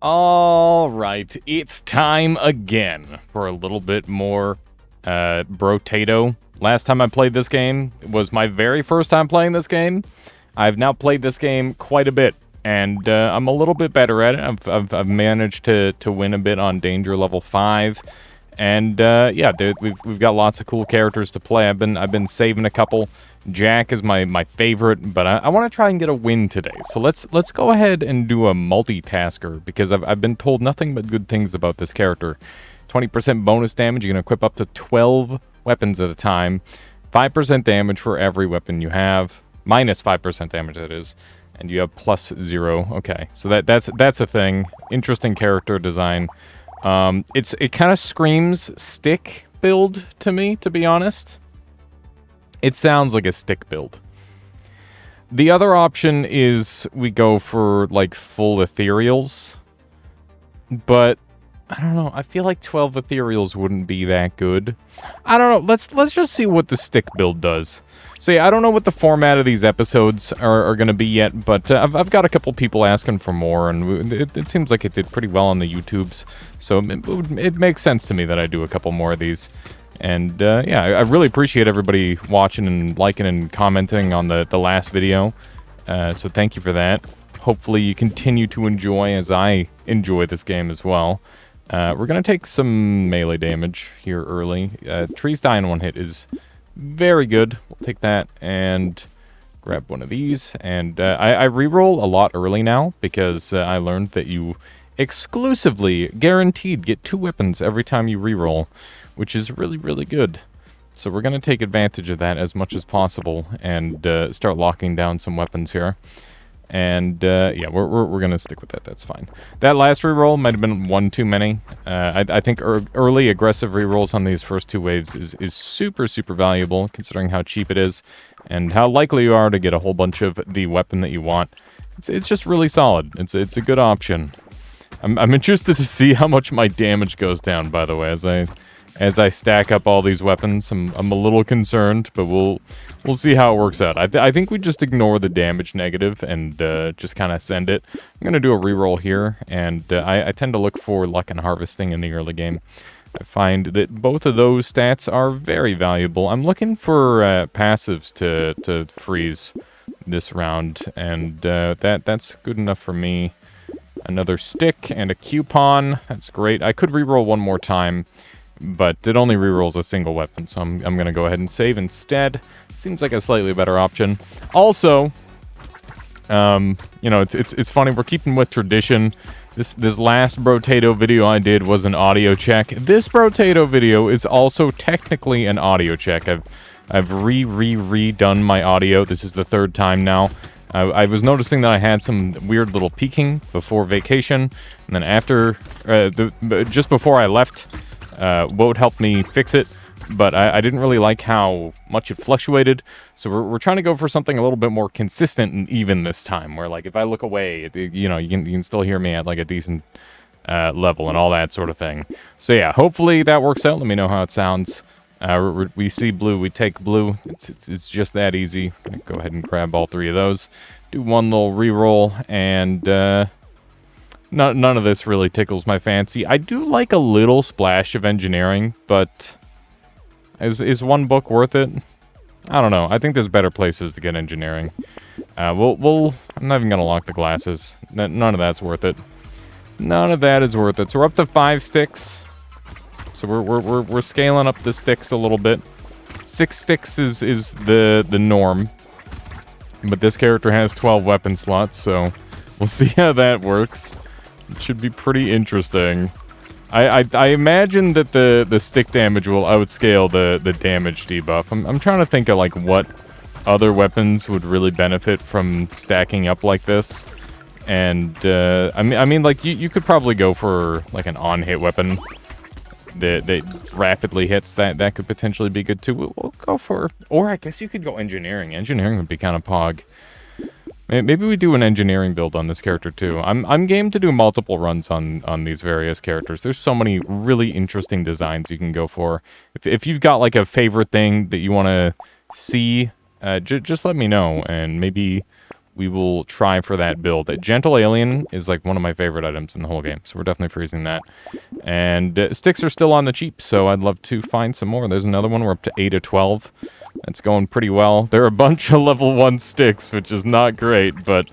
All right, it's time again for a little bit more Brotato. Last time I played this game was my very first time playing this game. I've now played this game quite a bit, and I'm a little bit better at it. I've managed to win a bit on Danger Level 5, and yeah, we've got lots of cool characters to play. I've been saving a couple. Jack is my favorite, but I want to try and get a win today. So let's go ahead and do a multitasker, because I've been told nothing but good things about this character. 20% bonus damage. You can equip up to 12 weapons at a time. 5% damage for every weapon you have. Minus 5% damage, that is. And you have plus 0. Okay, so that's a thing. Interesting character design. It kind of screams stick build to me, to be honest. It sounds like a stick build. The other option is we go for, like, full ethereals. But, I don't know, I feel like 12 ethereals wouldn't be that good. I don't know, let's just see what the stick build does. So yeah, I don't know what the format of these episodes are going to be yet, but I've got a couple people asking for more, and it seems like it did pretty well on the YouTubes. So it makes sense to me that I do a couple more of these. And yeah, I really appreciate everybody watching and liking and commenting on the last video. So thank you for that. Hopefully you continue to enjoy as I enjoy this game as well. We're going to take some melee damage here early. Trees die in one hit is very good. We'll take that and grab one of these. And I reroll a lot early now, because I learned that you exclusively guaranteed get 2 weapons every time you reroll, which is really, really good. So we're going to take advantage of that as much as possible and start locking down some weapons here. And yeah, we're going to stick with that. That's fine. That last reroll might have been one too many. I think early aggressive rerolls on these first 2 waves is super, super valuable, considering how cheap it is and how likely you are to get a whole bunch of the weapon that you want. It's just really solid. It's a good option. I'm interested to see how much my damage goes down, by the way, as I stack up all these weapons. I'm a little concerned, but we'll see how it works out. I think we just ignore the damage negative and just kind of send it. I'm going to do a reroll here, and I tend to look for luck and harvesting in the early game. I find that both of those stats are very valuable. I'm looking for passives to freeze this round, and that's good enough for me. Another stick and a coupon. That's great. I could reroll one more time, but it only rerolls a single weapon, so I'm going to go ahead and save instead. Seems like a slightly better option. Also, you know, it's funny, we're keeping with tradition. This last Brotato video I did was an audio check. This Brotato video is also technically an audio check. I've redone my audio. This is the 3rd time now. I was noticing that I had some weird little peaking before vacation, and then after, just before I left, Woat helped me fix it, but I didn't really like how much it fluctuated, so we're trying to go for something a little bit more consistent and even this time, where, like, if I look away, you know, you can still hear me at, like, a decent level and all that sort of thing. So yeah, hopefully that works out. Let me know how it sounds. We see blue, we take blue. It's just that easy. I'm gonna go ahead and grab all 3 of those. Do one little reroll, and none of this really tickles my fancy. I do like a little splash of engineering, but is one book worth it? I don't know. I think there's better places to get engineering. I'm not even gonna lock the glasses. None of that's worth it. None of that is worth it. So we're up to 5 sticks. So we're scaling up the sticks a little bit. 6 sticks is the norm, but this character has 12 weapon slots, so we'll see how that works. It should be pretty interesting. I imagine that the stick damage will outscale the damage debuff. I'm trying to think of, like, what other weapons would really benefit from stacking up like this. And I mean, like, you could probably go for, like, an on-hit weapon that rapidly hits. That could potentially be good too. We'll go for, or I guess you could go engineering. Engineering would be kind of pog. Maybe we do an engineering build on this character too. I'm game to do multiple runs on these various characters. There's so many really interesting designs you can go for. If you've got, like, a favorite thing that you want to see, just let me know, and maybe we will try for that build. A Gentle Alien is like one of my favorite items in the whole game, so we're definitely freezing that. And sticks are still on the cheap, so I'd love to find some more. There's another one. We're up to 8 of 12. That's going pretty well. There are a bunch of level 1 sticks, which is not great, but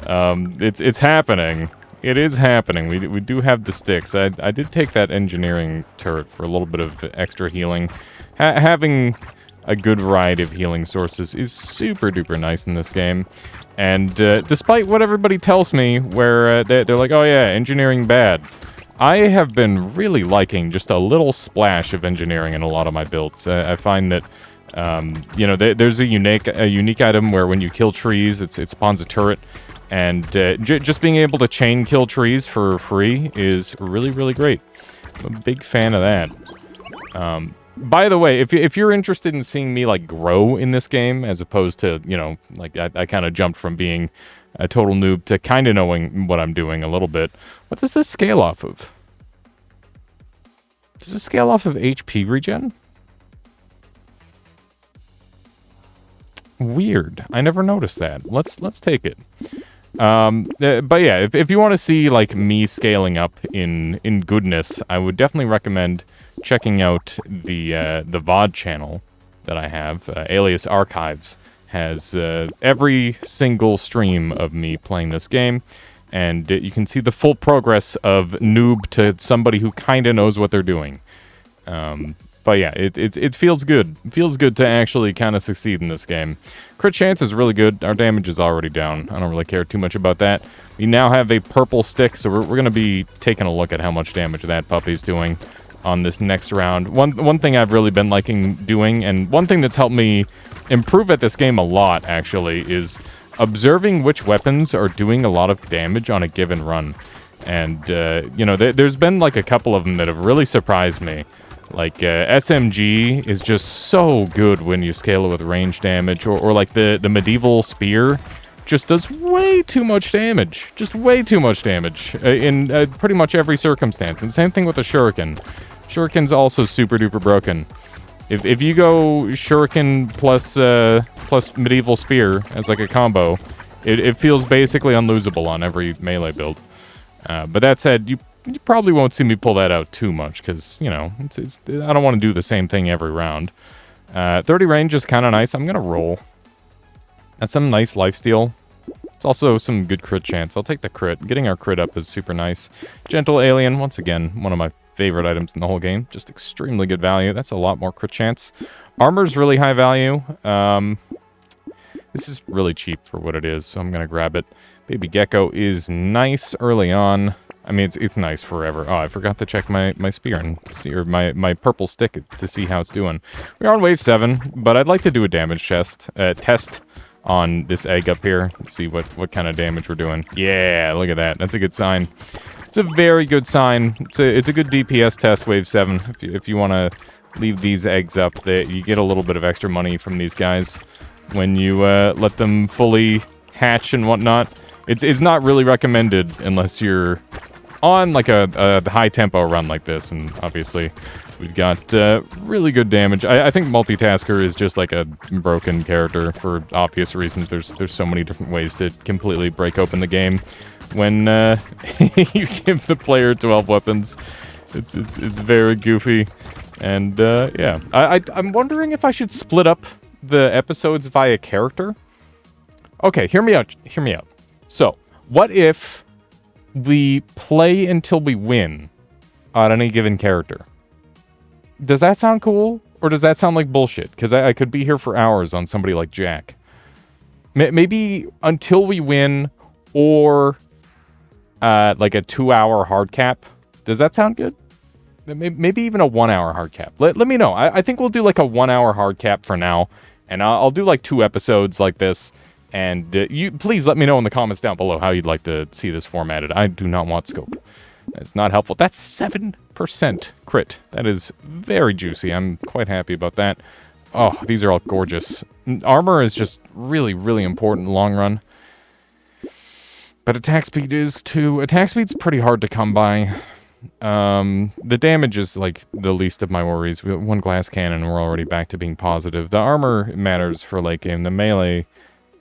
it's happening. It is happening. We do have the sticks. I did take that engineering turret for a little bit of extra healing. Having a good variety of healing sources is super duper nice in this game. And despite what everybody tells me, where they're like, oh yeah, engineering bad, I have been really liking just a little splash of engineering in a lot of my builds. I find that, you know, there's a unique item where when you kill trees, it spawns a turret. And just being able to chain kill trees for free is really, really great. I'm a big fan of that. By the way, if you're interested in seeing me, like, grow in this game, as opposed to, you know, like, I kind of jumped from being a total noob to kind of knowing what I'm doing a little bit, what does this scale off of? Does this scale off of HP regen? Weird. I never noticed that. Let's take it. But yeah, if you want to see, like, me scaling up in goodness, I would definitely recommend checking out the VOD channel that I have. Alias Archives has every single stream of me playing this game, and you can see the full progress of noob to somebody who kind of knows what they're doing. But yeah, it feels good. It feels good to actually kind of succeed in this game. Crit chance is really good. Our damage is already down. I don't really care too much about that. We now have a purple stick, so we're going to be taking a look at how much damage that puppy's doing on this next round. One thing I've really been liking doing, and one thing that's helped me improve at this game a lot, actually, is observing which weapons are doing a lot of damage on a given run. And, you know, there's been, like, a couple of them that have really surprised me. Like, SMG is just so good when you scale it with range damage, or like the medieval spear just does way too much damage. Just way too much damage in pretty much every circumstance. And same thing with the shuriken. Shuriken's also super duper broken. If you go shuriken plus medieval spear as like a combo, it feels basically unlosable on every melee build. But that said, you probably won't see me pull that out too much, because, you know, I don't want to do the same thing every round. 30 range is kind of nice. I'm going to roll. That's some nice lifesteal. It's also some good crit chance. I'll take the crit. Getting our crit up is super nice. Gentle Alien, once again, one of my favorite items in the whole game. Just extremely good value. That's a lot more crit chance. Armor's really high value. This is really cheap for what it is, so I'm going to grab it. Baby Gecko is nice early on. I mean, it's nice forever. Oh, I forgot to check my spear and see, or my purple stick to see how it's doing. We are on wave 7, but I'd like to do a damage test on this egg up here. Let's see what kind of damage we're doing. Yeah, look at that. That's a good sign. It's a very good sign. It's a good DPS test, wave 7. If you want to leave these eggs up, you get a little bit of extra money from these guys when you let them fully hatch and whatnot. It's not really recommended unless you're on like a high tempo run like this, and obviously we've got really good damage. I think Multitasker is just like a broken character for obvious reasons. There's so many different ways to completely break open the game when you give the player 12 weapons. It's very goofy, and yeah. I'm wondering if I should split up the episodes via character. Okay, hear me out. Hear me out. So, what if we play until we win on any given character? Does that sound cool? Or does that sound like bullshit? Because I could be here for hours on somebody like Jack. Maybe until we win, or like a 2-hour hard cap. Does that sound good? Maybe even a 1-hour hard cap. Let me know. I think we'll do like a 1-hour hard cap for now. And I'll do like 2 episodes like this. And you please let me know in the comments down below how you'd like to see this formatted. I do not want scope. It's not helpful. That's 7% crit. That is very juicy. I'm quite happy about that. Oh, these are all gorgeous. Armor is just really, really important in the long run. But attack speed is too. Attack speed's pretty hard to come by. The damage is like the least of my worries. We have 1 glass cannon and we're already back to being positive. The armor matters for late game. The melee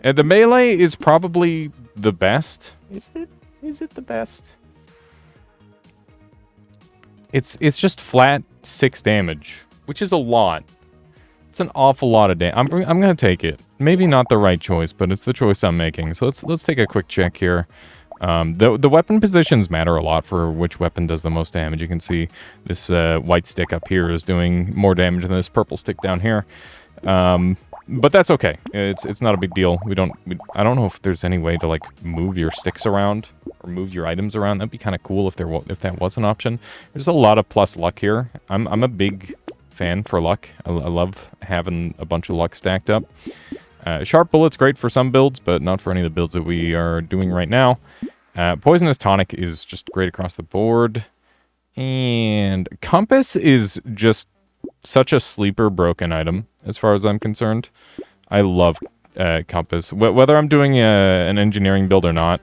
The melee is probably the best. Is it? Is it the best? It's just flat 6 damage, which is a lot. It's an awful lot of damage. I'm gonna take it. Maybe not the right choice, but it's the choice I'm making. So let's take a quick check here. The weapon positions matter a lot for which weapon does the most damage. You can see this white stick up here is doing more damage than this purple stick down here. But that's okay. It's not a big deal. I don't know if there's any way to like move your sticks around or move your items around. That'd be kind of cool if that was an option. There's a lot of plus luck here. I'm a big fan for luck. I love having a bunch of luck stacked up. Sharp Bullet's great for some builds, but not for any of the builds that we are doing right now. Poisonous Tonic is just great across the board. And Compass is just such a sleeper broken item, as far as I'm concerned. I love Compass. Whether I'm doing an engineering build or not,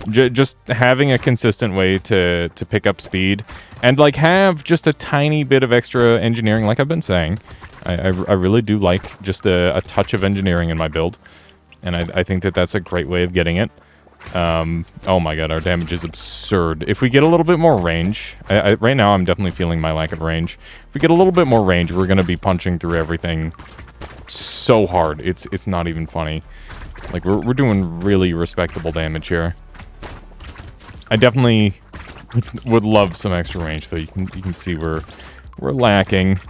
just having a consistent way to pick up speed and like have just a tiny bit of extra engineering, like I've been saying. I really do like just a touch of engineering in my build, and I think that's a great way of getting it. Oh my god, our damage is absurd. If we get a little bit more range, right now I'm definitely feeling my lack of range. If we get a little bit more range, we're gonna be punching through everything so hard. It's not even funny. Like we're doing really respectable damage here. I definitely would love some extra range though. You can see we're lacking.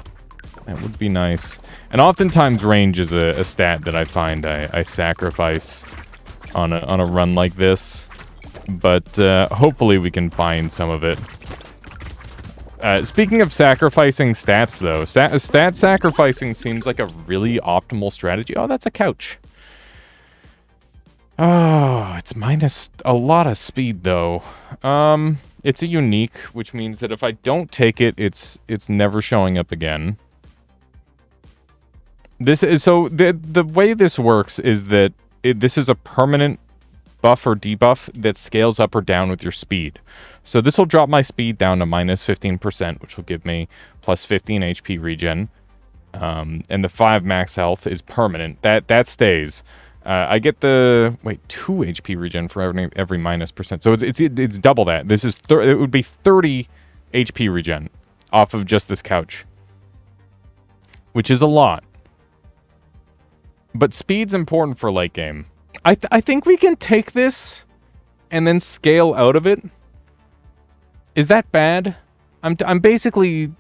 That would be nice. And oftentimes range is a stat that I find I sacrifice on a run like this, but hopefully we can find some of it. Speaking of sacrificing stats, though, stat sacrificing seems like a really optimal strategy. Oh, that's a couch. Oh, it's minus a lot of speed, though. It's a unique, which means that if I don't take it, it's never showing up again. This is so the way this works is that this is a permanent buff or debuff that scales up or down with your speed. So this will drop my speed down to minus 15%, which will give me plus 15 HP regen. And the 5 max health is permanent. That stays. I get the 2 HP regen for every minus percent. So it's double that. This is it would be 30 HP regen off of just this couch, which is a lot. But speed's important for late game. I think we can take this and then scale out of it. Is that bad? I'm basically...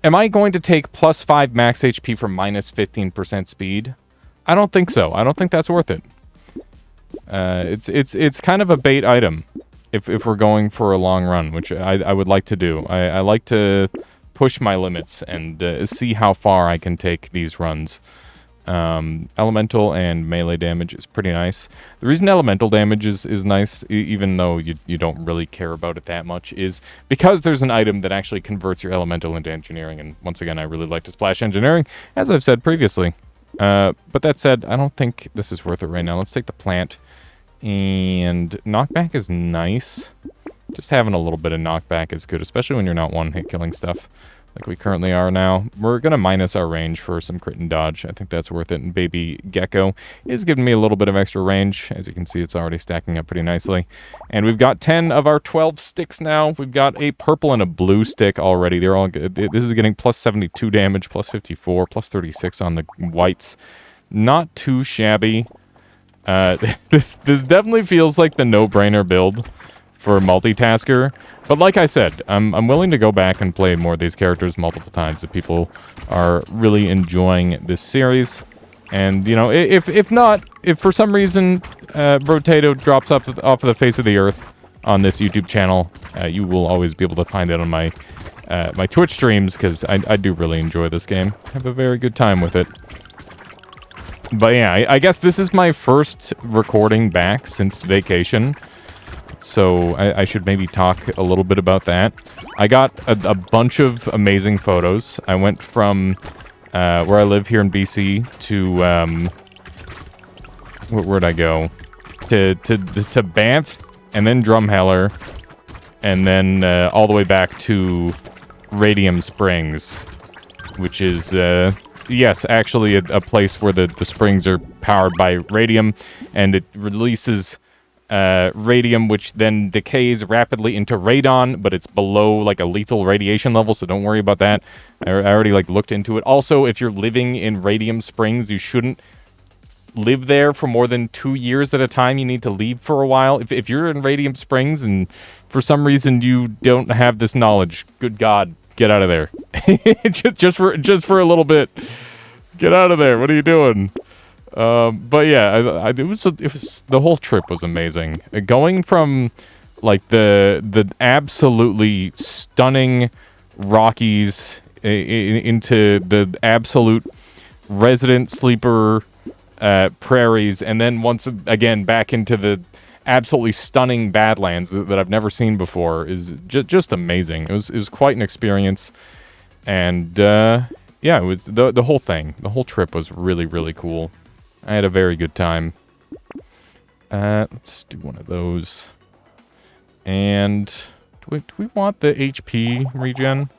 Am I going to take plus 5 max HP for minus 15% speed? I don't think so. I don't think that's worth it. It's kind of a bait item if we're going for a long run, which I would like to do. I like to push my limits and see how far I can take these runs. Elemental and melee damage is pretty nice. The reason elemental damage is nice, even though you don't really care about it that much, is because there's an item that actually converts your elemental into engineering. And once again, I really like to splash engineering, as I've said previously. But that said, I don't think this is worth it right now. Let's take the plant. And knockback is nice. Just having a little bit of knockback is good, especially when you're not one-hit killing stuff like we currently are now. We're going to minus our range for some crit and dodge. I think that's worth it. And Baby Gecko is giving me a little bit of extra range. As you can see, it's already stacking up pretty nicely. And we've got 10 of our 12 sticks now. We've got a purple and a blue stick already. They're all good. This is getting plus 72 damage, plus 54, plus 36 on the whites. Not too shabby. This definitely feels like the no-brainer build for Multitasker. But like I said, I'm willing to go back and play more of these characters multiple times if people are really enjoying this series. And, you know, if for some reason Brotato drops off of the face of the earth on this YouTube channel, you will always be able to find it on my my Twitch streams, because I do really enjoy this game. I have a very good time with it. But yeah, I guess this is my first recording back since vacation. So I should maybe talk a little bit about that. I got a bunch of amazing photos. I went from where I live here in BC to where'd I go? To Banff, and then Drumheller, and then all the way back to Radium Springs, which is yes, actually a place where the springs are powered by radium, and it releases radium, which then decays rapidly into radon, but it's below like a lethal radiation level, so don't worry about that. I already like looked into it. Also, if you're living in radium springs, you shouldn't live there for more than 2 years at a time. You need to leave for a while. If you're in radium springs and for some reason you don't have this knowledge, good God, get out of there. just for a little bit. Get out of there. What are you doing? But yeah, it was the whole trip was amazing. Going from like the absolutely stunning Rockies into the absolute resident sleeper prairies, and then once again back into the absolutely stunning Badlands that I've never seen before is just amazing. It was quite an experience, and yeah, it was the whole thing. The whole trip was really, really cool. I had a very good time. Let's do one of those. And do we want the HP regen?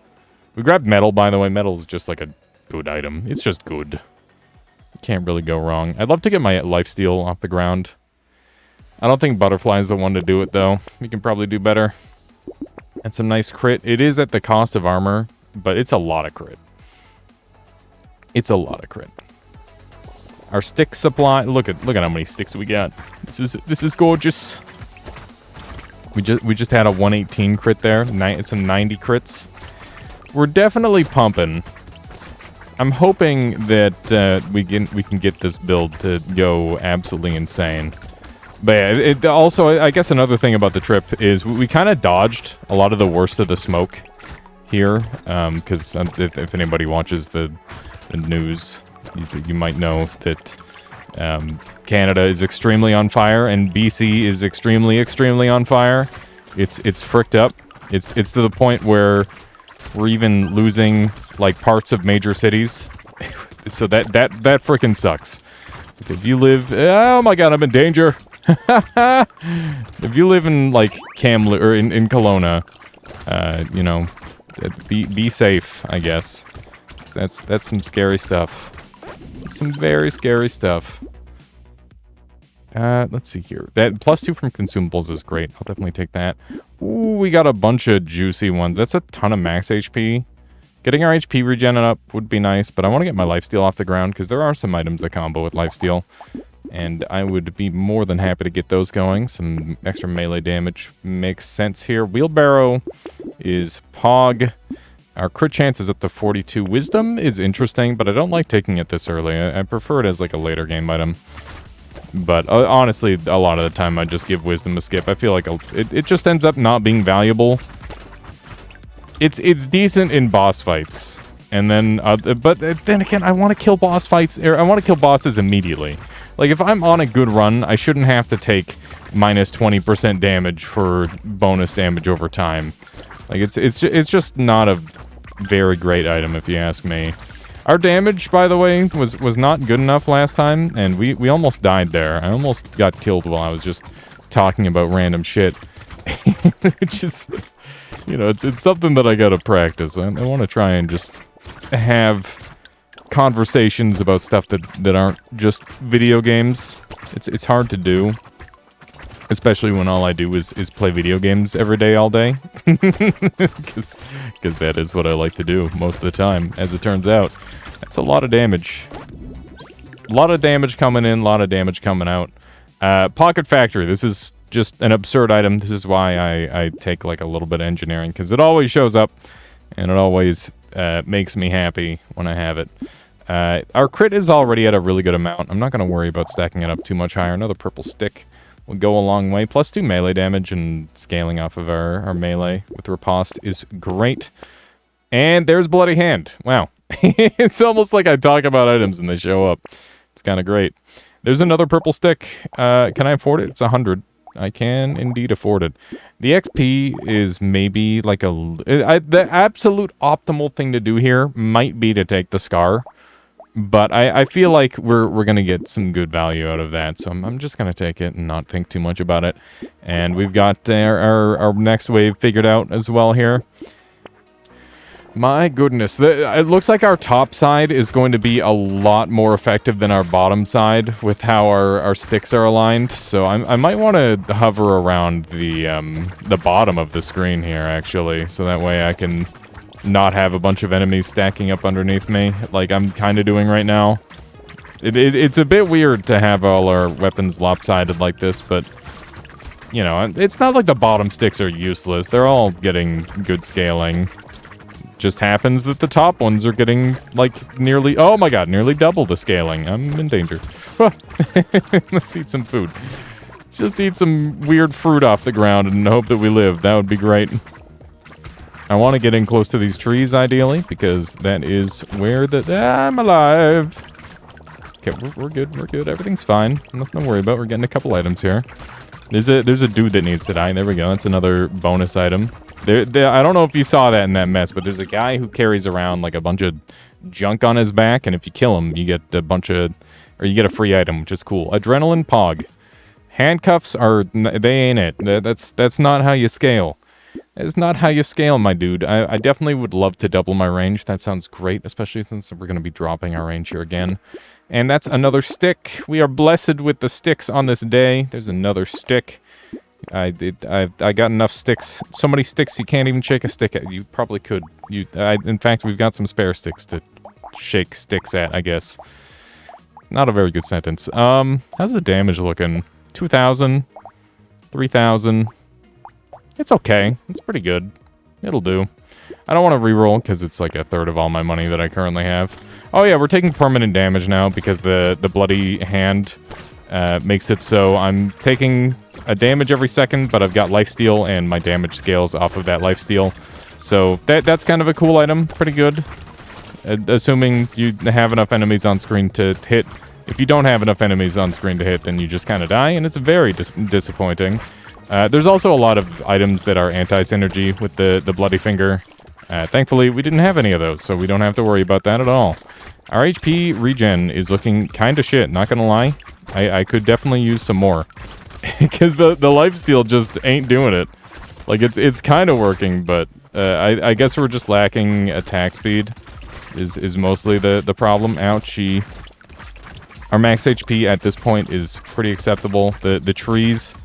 We grabbed metal, by the way. Metal is just like a good item. It's just good. Can't really go wrong. I'd love to get my lifesteal off the ground. I don't think butterfly is the one to do it, though. We can probably do better. And some nice crit. It is at the cost of armor, but it's a lot of crit. It's a lot of crit. Our stick supply. Look at how many sticks we got. This is gorgeous. We just had a 118 crit there. Some 90 crits. We're definitely pumping. I'm hoping that we can get this build to go absolutely insane. But yeah, also, I guess another thing about the trip is we kind of dodged a lot of the worst of the smoke here. Because if anybody watches the news, you might know that Canada is extremely on fire and BC is extremely, extremely on fire. It's fricked up. It's to the point where we're even losing like parts of major cities. So that freaking sucks. If you live, oh my God, I'm in danger. If you live in like Kamloops or in Kelowna, you know, be safe, I guess. That's some scary stuff. Some very scary stuff. Let's see here. That +2 from consumables is great. I'll definitely take that. Ooh, we got a bunch of juicy ones. That's a ton of max HP. Getting our HP regen up would be nice, but I want to get my lifesteal off the ground because there are some items that combo with lifesteal, and I would be more than happy to get those going. Some extra melee damage makes sense here. Wheelbarrow is Pog. Our crit chance is up to 42. Wisdom is interesting, but I don't like taking it this early. I prefer it as like a later game item. But honestly, a lot of the time I just give Wisdom a skip. I feel like it just ends up not being valuable. It's decent in boss fights, and then but then again, I want to kill boss fights. Or I want to kill bosses immediately. Like if I'm on a good run, I shouldn't have to take minus 20% damage for bonus damage over time. Like it's just not a very great item if you ask me. Our damage, by the way, was not good enough last time, and we almost died there. I almost got killed while I was just talking about random shit. Which is, you know, it's something that I gotta practice. I want to try and just have conversations about stuff that aren't just video games. It's hard to do. Especially when all I do is play video games every day, all day. Because that is what I like to do most of the time, as it turns out. That's a lot of damage. A lot of damage coming in, a lot of damage coming out. Pocket Factory, this is just an absurd item. This is why I take like a little bit of engineering, because it always shows up, and it always makes me happy when I have it. Our crit is already at a really good amount. I'm not going to worry about stacking it up too much higher. Another purple stick will go a long way. +2 melee damage, and scaling off of our melee with riposte is great. And there's Bloody Hand. Wow. It's almost like I talk about items and they show up. It's kind of great. There's another purple stick. Can I afford it? It's 100. I can indeed afford it. The XP is maybe like the absolute optimal thing to do here might be to take the Scar. But I feel like we're going to get some good value out of that, so I'm just going to take it and not think too much about it. And we've got our next wave figured out as well here. My goodness, it looks like our top side is going to be a lot more effective than our bottom side with how our sticks are aligned. So I might want to hover around the bottom of the screen here, actually, so that way I can not have a bunch of enemies stacking up underneath me, like I'm kind of doing right now. It's a bit weird to have all our weapons lopsided like this, but, you know, it's not like the bottom sticks are useless. They're all getting good scaling. Just happens that the top ones are getting, like, nearly... Oh my god, nearly double the scaling. I'm in danger. Let's eat some food. Let's just eat some weird fruit off the ground and hope that we live. That would be great. I want to get in close to these trees, ideally, because that is where I'm alive. Okay, we're good. We're good. Everything's fine. Nothing to worry about. We're getting a couple items here. There's a dude that needs to die. There we go. That's another bonus item. I don't know if you saw that in that mess, but there's a guy who carries around like a bunch of junk on his back, and if you kill him, you get a bunch of, or you get a free item, which is cool. Adrenaline Pog. Handcuffs are, they ain't it. That's not how you scale. That's not how you scale, my dude. I definitely would love to double my range. That sounds great, especially since we're going to be dropping our range here again. And that's another stick. We are blessed with the sticks on this day. There's another stick. I got enough sticks. So many sticks you can't even shake a stick at. You probably could. In fact, we've got some spare sticks to shake sticks at, I guess. Not a very good sentence. How's the damage looking? 2,000, 3,000. It's okay. It's pretty good. It'll do. I don't want to reroll because it's like a third of all my money that I currently have. Oh yeah, we're taking permanent damage now because the bloody hand makes it so I'm taking a damage every second, but I've got lifesteal and my damage scales off of that lifesteal. So that's kind of a cool item. Pretty good. Assuming you have enough enemies on screen to hit. If you don't have enough enemies on screen to hit, then you just kind of die, and it's very disappointing. There's also a lot of items that are anti-synergy with the Bloody Finger. Thankfully, we didn't have any of those, so we don't have to worry about that at all. Our HP regen is looking kind of shit, not gonna lie. I could definitely use some more. Because the lifesteal just ain't doing it. Like, it's kind of working, but I guess we're just lacking attack speed is mostly the problem. Ouchie. Our max HP at this point is pretty acceptable. The trees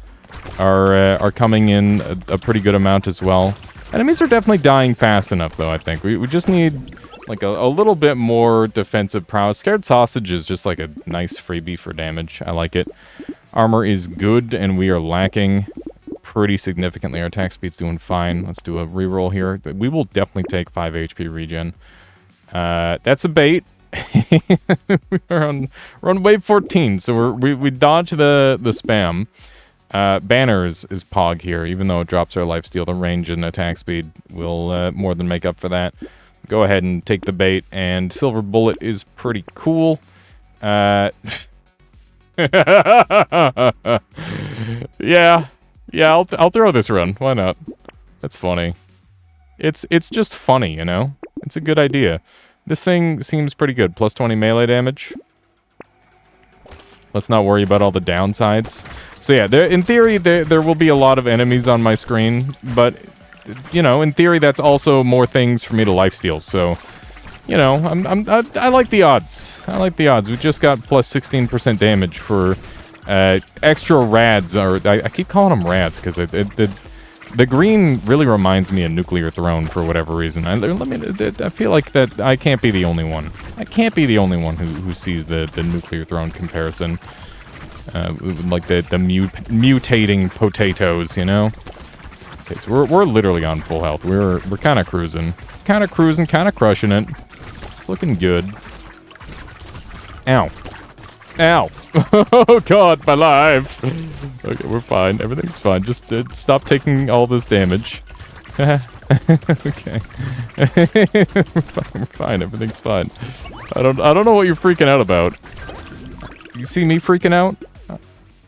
are coming in a pretty good amount as well. Enemies are definitely dying fast enough, though, I think. We just need, like, a little bit more defensive prowess. Scared Sausage is just, like, a nice freebie for damage. I like it. Armor is good, and we are lacking pretty significantly. Our attack speed's doing fine. Let's do a reroll here. We will definitely take 5 HP regen. That's a bait. we're on wave 14, so we dodge the spam. Banner is Pog here, even though it drops our lifesteal. The range and attack speed will more than make up for that. Go ahead and take the bait, and Silver Bullet is pretty cool. Yeah, I'll throw this run. Why not? That's funny. It's just funny, you know? It's a good idea. This thing seems pretty good. Plus 20 melee damage. Let's not worry about all the downsides. So yeah, in theory, there will be a lot of enemies on my screen, but, you know, in theory, that's also more things for me to lifesteal. So, you know, I like the odds. I like the odds. We just got plus 16% damage for extra rads, or I keep calling them rads because the green really reminds me of Nuclear Throne for whatever reason. I feel like that I can't be the only one. I can't be the only one who sees the Nuclear Throne comparison. Like the mutating potatoes, you know? Okay, so we're literally on full health. We're kind of cruising. Kind of crushing it. It's looking good. Ow. Ow. Oh god, my life. Okay, we're fine. Everything's fine. Just stop taking all this damage. Okay. We're fine. Everything's fine. I don't know what you're freaking out about. You see me freaking out?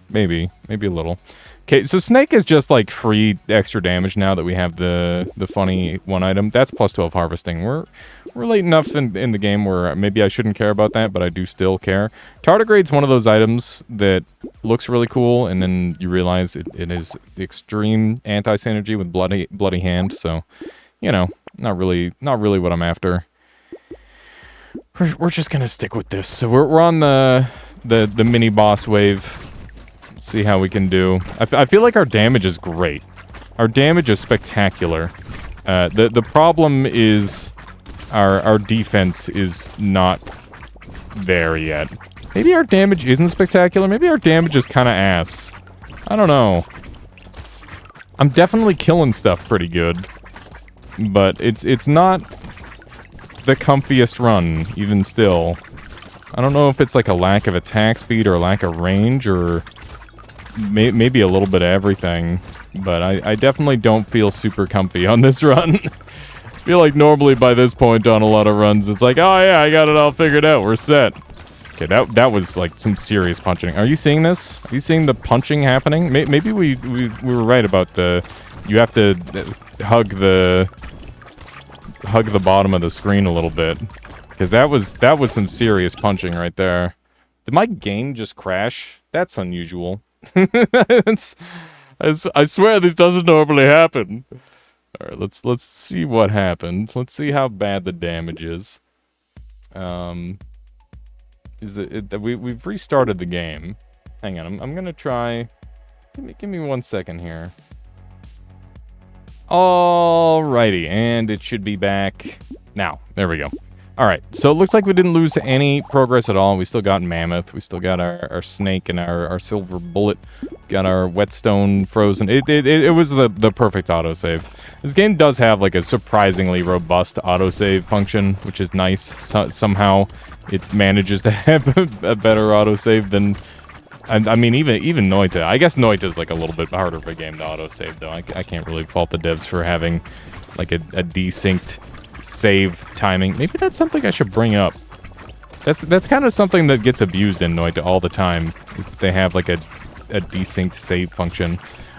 Maybe a little. Okay, so Snake is just like free extra damage now that we have the funny one item. That's plus 12 harvesting. We're late enough in the game where maybe I shouldn't care about that, but I do still care. Tardigrade's one of those items that looks really cool, and then you realize it is extreme anti-synergy with bloody hand. So, you know, Not really what I'm after. We're just gonna stick with this. So we're on the mini boss wave. See how we can do. I feel like our damage is great. Our damage is spectacular. The problem is our defense is not there yet. Maybe our damage isn't spectacular. Maybe our damage is kind of ass. I don't know. I'm definitely killing stuff pretty good, but it's not the comfiest run, even still. I don't know if it's like a lack of attack speed or a lack of range or maybe a little bit of everything, but I definitely don't feel super comfy on this run. I feel like normally by this point on a lot of runs, it's like, oh yeah, I got it all figured out, we're set. Okay, that was like some serious punching. Are you seeing this? Are you seeing the punching happening? Maybe we were right about you have to hug the bottom of the screen a little bit, because that was some serious punching right there. Did my game just crash? That's unusual. I swear this doesn't normally happen. All right, let's see what happened. Let's see how bad the damage is. We've restarted the game. Hang on, I'm gonna try. Give me 1 second here. Alrighty, and it should be back now. There we go. Alright, so it looks like we didn't lose any progress at all. We still got Mammoth. We still got our Snake and our Silver Bullet. Got our Whetstone frozen. It was the perfect autosave. This game does have like a surprisingly robust autosave function, which is nice. Somehow it manages to have a better autosave than... I mean, even Noita. I guess Noita is like a little bit harder of a game to autosave, though. I can't really fault the devs for having like a desynced save timing. Maybe that's something I should bring up. That's kind of something that gets abused in Noita all the time, is that they have like a desynced save function.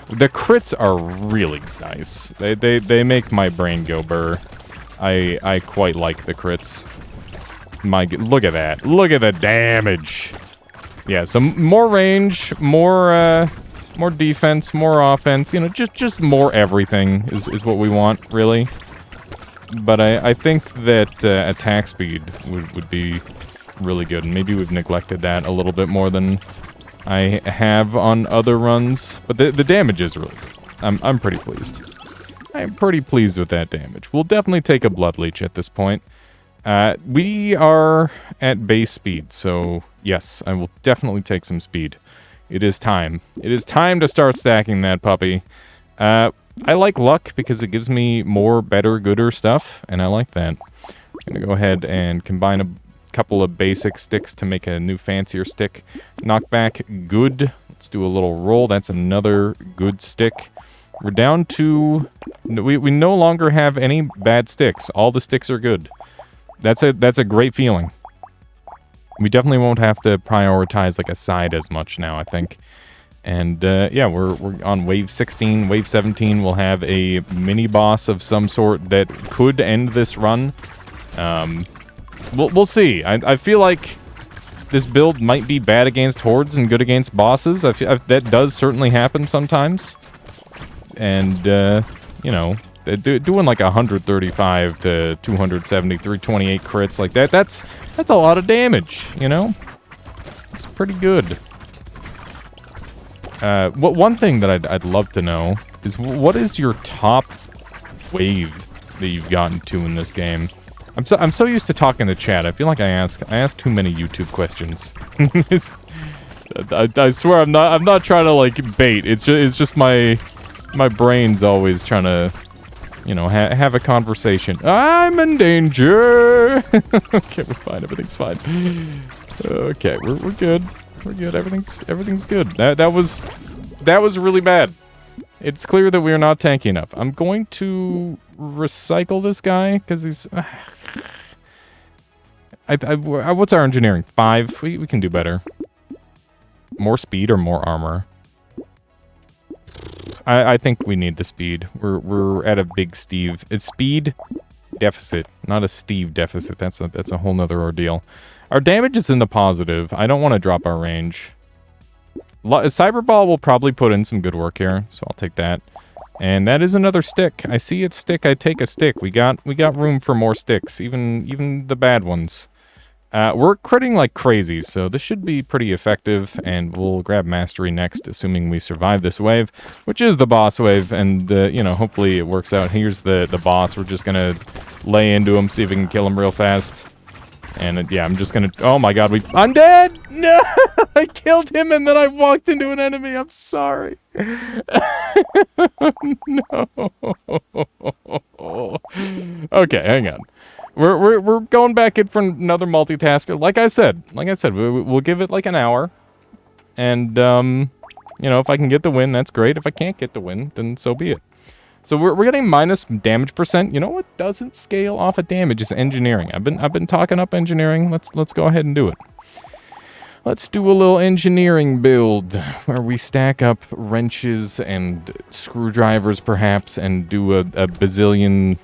The crits are really nice. They make my brain go burr. I quite like the crits. Look at that. Look at the damage. Yeah, so more range, more defense, more offense. You know, just more everything is what we want, really. But I think that attack speed would be really good. And maybe we've neglected that a little bit more than I have on other runs. But the damage is really good. I'm pretty pleased. I'm pretty pleased with that damage. We'll definitely take a Blood Leech at this point. We are at base speed, so yes, I will definitely take some speed. It is time. It is time to start stacking that puppy. I like luck because it gives me more, better, gooder stuff, and I like that. I'm going to go ahead and combine a couple of basic sticks to make a new fancier stick. Knockback, good. Let's do a little roll. That's another good stick. We're down to... We no longer have any bad sticks. All the sticks are good. That's a great feeling. We definitely won't have to prioritize like a side as much now, I think. And yeah, we're on wave 16, wave 17. We'll have a mini boss of some sort that could end this run. We'll see. I feel like this build might be bad against hordes and good against bosses. That does certainly happen sometimes. And you know, doing like 135 to 270, 328 crits like that, that's a lot of damage, you know? It's pretty good. One thing that I'd love to know is what is your top wave that you've gotten to in this game? I'm so used to talking to chat. I feel like I ask too many YouTube questions. I swear I'm not trying to like bait. It's just my brain's always trying to, you know, have a conversation. I'm in danger. Okay, we're fine. Everything's fine. Okay, we're good. We're good. Everything's good. That was really bad. It's clear that we are not tanky enough. I'm going to recycle this guy because he's. What's our engineering? 5. We can do better. More speed or more armor? I think we need the speed. We're at a big speed deficit, not a Steve deficit. That's a whole nother ordeal. Our damage is in the positive. I don't want to drop our range. Cyberball will probably put in some good work here, so I'll take that. And that is another stick. I see it stick, I take a stick. We got room for more sticks, even the bad ones. We're critting like crazy, so this should be pretty effective, and we'll grab Mastery next, assuming we survive this wave, which is the boss wave, and, you know, hopefully it works out. Here's the boss. We're just gonna lay into him, see if we can kill him real fast. And, yeah, I'm just gonna... Oh, my God, I'm dead! No! I killed him, and then I walked into an enemy. I'm sorry. No. Okay, hang on. We're going back in for another multitasker. Like I said, we'll give it like an hour. And, you know, if I can get the win, that's great. If I can't get the win, then so be it. So we're getting minus damage percent. You know what doesn't scale off of damage is engineering. I've been talking up engineering. Let's go ahead and do it. Let's do a little engineering build where we stack up wrenches and screwdrivers perhaps and do a bazillion...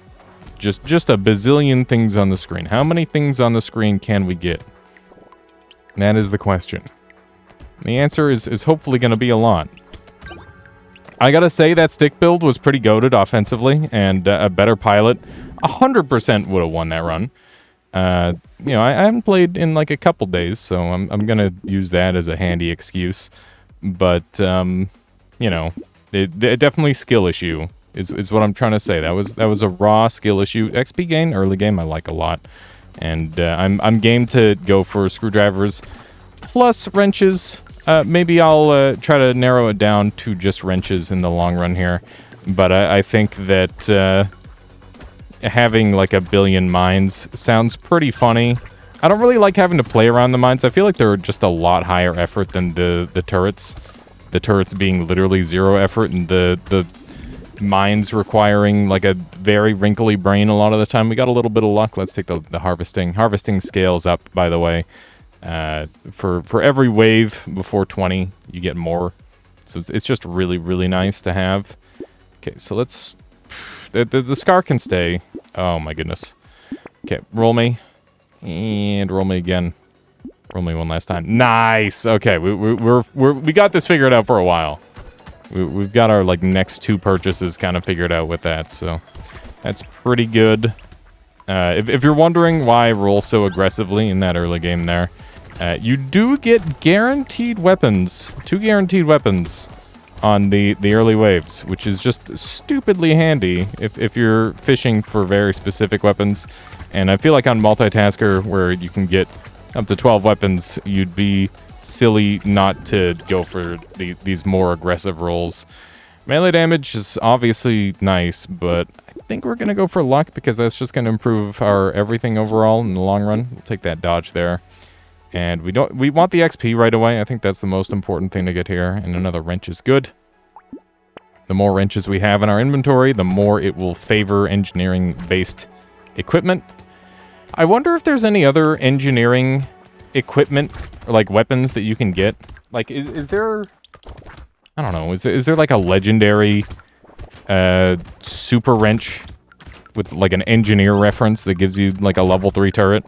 Just a bazillion things on the screen. How many things on the screen can we get? That is the question. The answer is hopefully going to be a lot. I gotta say that stick build was pretty goated offensively, and a better pilot 100% would have won that run. You know, I haven't played in like a couple days, so I'm gonna use that as a handy excuse. But you know, it definitely skill issue. Is what I'm trying to say. That was a raw skill issue. XP gain early game I like a lot, and I'm game to go for screwdrivers plus wrenches. Maybe I'll try to narrow it down to just wrenches in the long run here, but I think that having like a billion mines sounds pretty funny. I don't really like having to play around the mines. I feel like they're just a lot higher effort than the turrets. The turrets being literally zero effort, and the mines requiring like a very wrinkly brain a lot of the time. We got a little bit of luck. Let's take the harvesting. Harvesting scales up, by the way. For every wave before 20, you get more. So it's just really, really nice to have. Okay, so let's... The Scar can stay. Oh my goodness. Okay, roll me. And roll me again. Roll me one last time. Nice! Okay, we got this figured out for a while. We've got our like next two purchases kind of figured out with that, so that's pretty good. If you're wondering why I roll so aggressively in that early game there, you do get guaranteed weapons, 2 guaranteed weapons on the early waves, which is just stupidly handy if you're fishing for very specific weapons. And I feel like on Multitasker, where you can get up to 12 weapons, you'd be silly not to go for these more aggressive rolls. Melee damage is obviously nice, but I think we're going to go for luck because that's just going to improve our everything overall in the long run. We'll take that dodge there. And we want the XP right away. I think that's the most important thing to get here. And another wrench is good. The more wrenches we have in our inventory, the more it will favor engineering-based equipment. I wonder if there's any other engineering equipment or like weapons that you can get. Like, is there... I don't know. Is there like a legendary super wrench with like an engineer reference that gives you like a level 3 turret?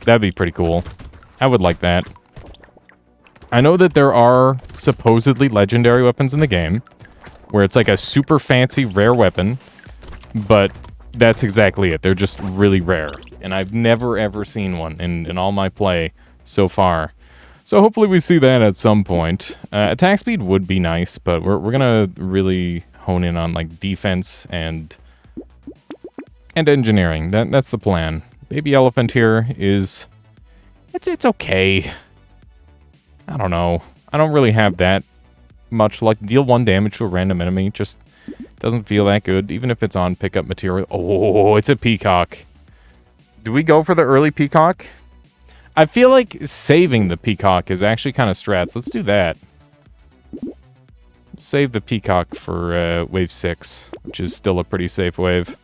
That'd be pretty cool. I would like that. I know that there are supposedly legendary weapons in the game where it's like a super fancy rare weapon, but that's exactly it. They're just really rare. And I've never ever seen one in all my play so far. So hopefully we see that at some point. Attack speed would be nice, but we're gonna really hone in on like defense and engineering. That's the plan. Baby elephant here is it's okay. I don't know. I don't really have that much luck. Deal 1 damage to a random enemy just doesn't feel that good, even if it's on pickup material. Oh, it's a peacock. Do we go for the early peacock? I feel like saving the peacock is actually kind of strats. Let's do that. Save the peacock for wave 6, which is still a pretty safe wave.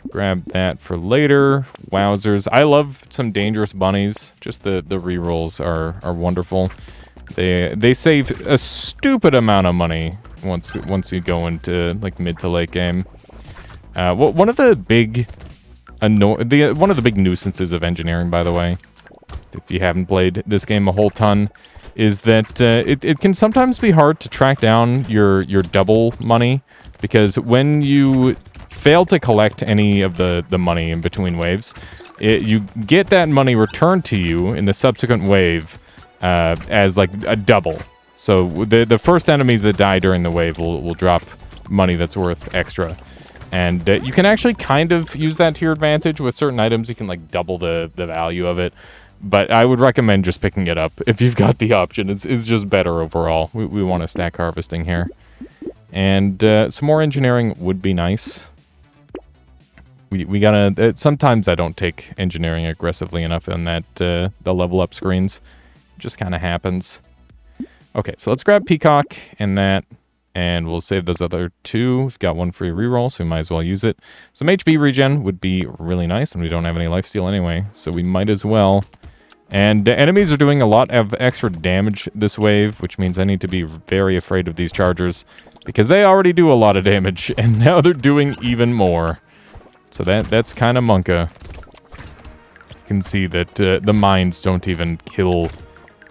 Grab that for later. Wowzers. I love some dangerous bunnies. Just the rerolls are wonderful. They save a stupid amount of money once you go into like mid to late game. One of the big nuisances of engineering, by the way, if you haven't played this game a whole ton, is that it can sometimes be hard to track down your double money. because when you fail to collect any of the money in between waves, you get that money returned to you in the subsequent wave as like a double. So the first enemies that die during the wave will drop money that's worth extra. And you can actually kind of use that to your advantage with certain items. You can like double the value of it. But I would recommend just picking it up if you've got the option. It's just better overall. We want to stack harvesting here. And some more engineering would be nice. We gotta... sometimes I don't take engineering aggressively enough on that the level up screens. It just kind of happens. Okay, so let's grab Peacock and that. And we'll save those other two. We've got one free reroll, so we might as well use it. Some HP regen would be really nice, and we don't have any lifesteal anyway, so we might as well. And enemies are doing a lot of extra damage this wave, which means I need to be very afraid of these chargers, because they already do a lot of damage, and now they're doing even more. So that's kind of monka. You can see that the mines don't even kill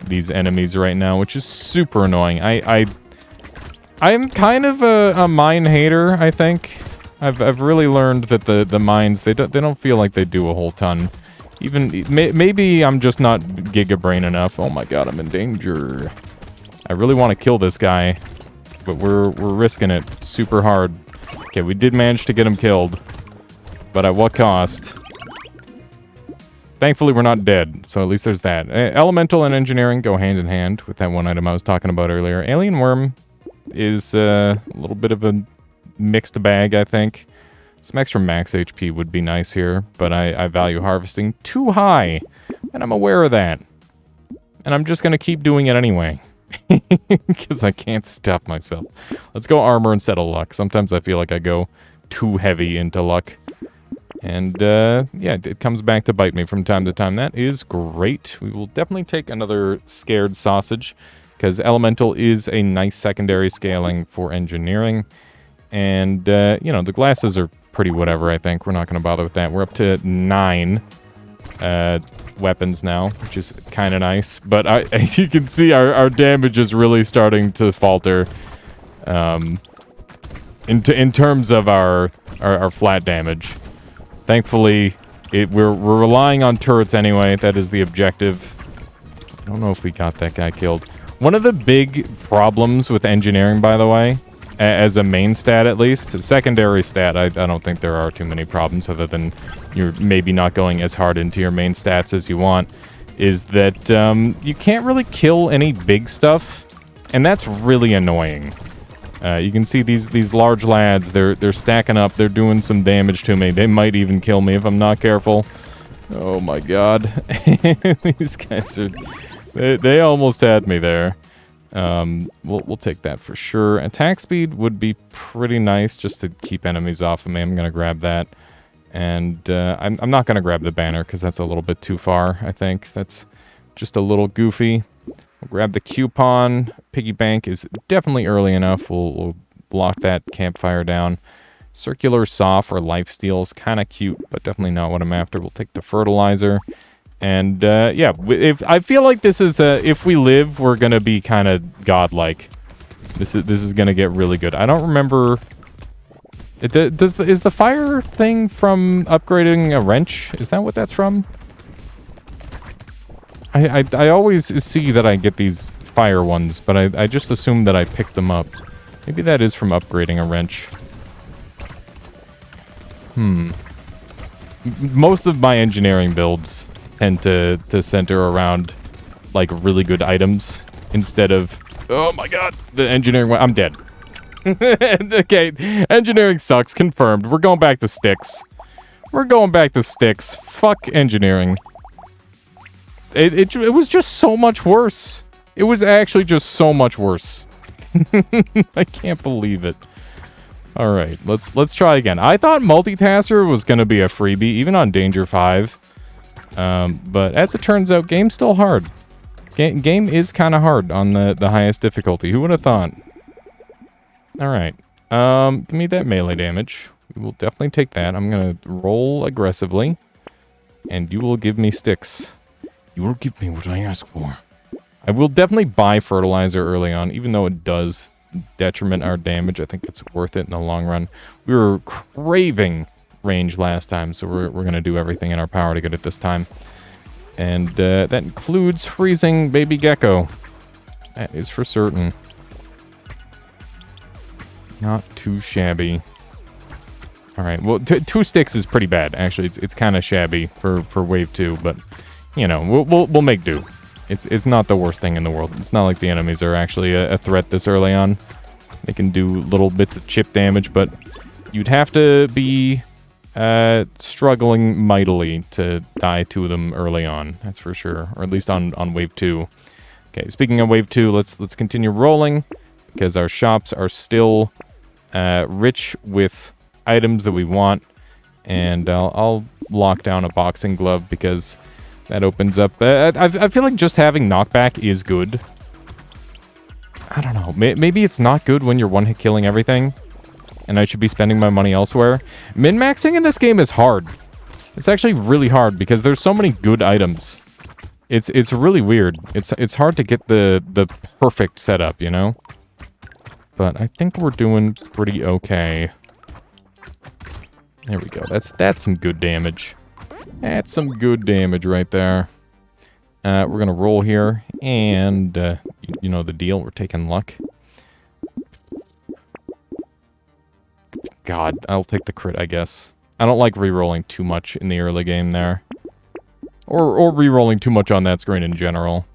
these enemies right now, which is super annoying. I'm kind of a mine hater, I think. I've really learned that the mines, they don't feel like they do a whole ton. Even maybe I'm just not Giga Brain enough. Oh my god, I'm in danger. I really want to kill this guy, but we're risking it super hard. Okay, we did manage to get him killed, but at what cost? Thankfully, we're not dead, so at least there's that. Elemental and engineering go hand in hand with that one item I was talking about earlier. Alien Worm is a little bit of a mixed bag, I think. Some extra max HP would be nice here, but I value harvesting too high, and I'm aware of that. And I'm just going to keep doing it anyway, because I can't stop myself. Let's go armor instead of luck. Sometimes I feel like I go too heavy into luck. And, yeah, it comes back to bite me from time to time. That is great. We will definitely take another scared sausage, because elemental is a nice secondary scaling for engineering. And, you know, the glasses are pretty whatever, I think. We're not going to bother with that. We're up to 9 weapons now, which is kind of nice. But as you can see, our damage is really starting to falter in terms of our flat damage. Thankfully, we're relying on turrets anyway. That is the objective. I don't know if we got that guy killed. One of the big problems with engineering, by the way, as a main stat at least, a secondary stat, I don't think there are too many problems other than you're maybe not going as hard into your main stats as you want, is that you can't really kill any big stuff, and that's really annoying. You can see these large lads, they're stacking up, they're doing some damage to me. They might even kill me if I'm not careful. Oh my god. These guys are... They almost had me there. We'll take that for sure. Attack speed would be pretty nice just to keep enemies off of me. I'm going to grab that. And I'm not going to grab the banner because that's a little bit too far, I think. That's just a little goofy. We'll grab the coupon. Piggy bank is definitely early enough. We'll block that campfire down. Circular saw for lifesteal is kind of cute, but definitely not what I'm after. We'll take the fertilizer. And, yeah, I feel like this is, if we live, we're gonna be kind of godlike. This is gonna get really good. I don't remember... Is the fire thing from upgrading a wrench? Is that what that's from? I always see that I get these fire ones, but I just assume that I picked them up. Maybe that is from upgrading a wrench. Most of my engineering builds tend to center around, like, really good items instead of... Oh my god! The engineering... I'm dead. Okay, engineering sucks. Confirmed. We're going back to sticks. We're going back to sticks. Fuck engineering. It was just so much worse. It was actually just so much worse. I can't believe it. Alright, let's try again. I thought Multitasker was going to be a freebie, even on Danger 5. But as it turns out, game's still hard. Game is kind of hard on the highest difficulty. Who would have thought? Alright. Give me that melee damage. We will definitely take that. I'm going to roll aggressively. And you will give me sticks. You will give me what I ask for. I will definitely buy fertilizer early on, even though it does detriment our damage. I think it's worth it in the long run. We were craving range last time, so we're going to do everything in our power to get it this time. And that includes freezing baby gecko. That is for certain. Not too shabby. All right, well, 2 sticks is pretty bad, actually. It's kind of shabby for wave 2, but, you know, we'll make do. It's not the worst thing in the world. It's not like the enemies are actually a threat this early on. They can do little bits of chip damage, but you'd have to be struggling mightily to die to them early on. That's for sure, or at least on wave 2. Okay, speaking of wave 2, let's continue rolling because our shops are still rich with items that we want, and I'll lock down a boxing glove because that opens up. I feel like just having knockback is good. I don't know. Maybe it's not good when you're one-hit killing everything, and I should be spending my money elsewhere. Min-maxing in this game is hard. It's actually really hard because there's so many good items. It's really weird. It's hard to get the perfect setup, you know? But I think we're doing pretty okay. There we go. That's some good damage. That's some good damage right there. We're going to roll here, and you know the deal. We're taking luck. God, I'll take the crit, I guess. I don't like re-rolling too much in the early game there. Or re-rolling too much on that screen in general.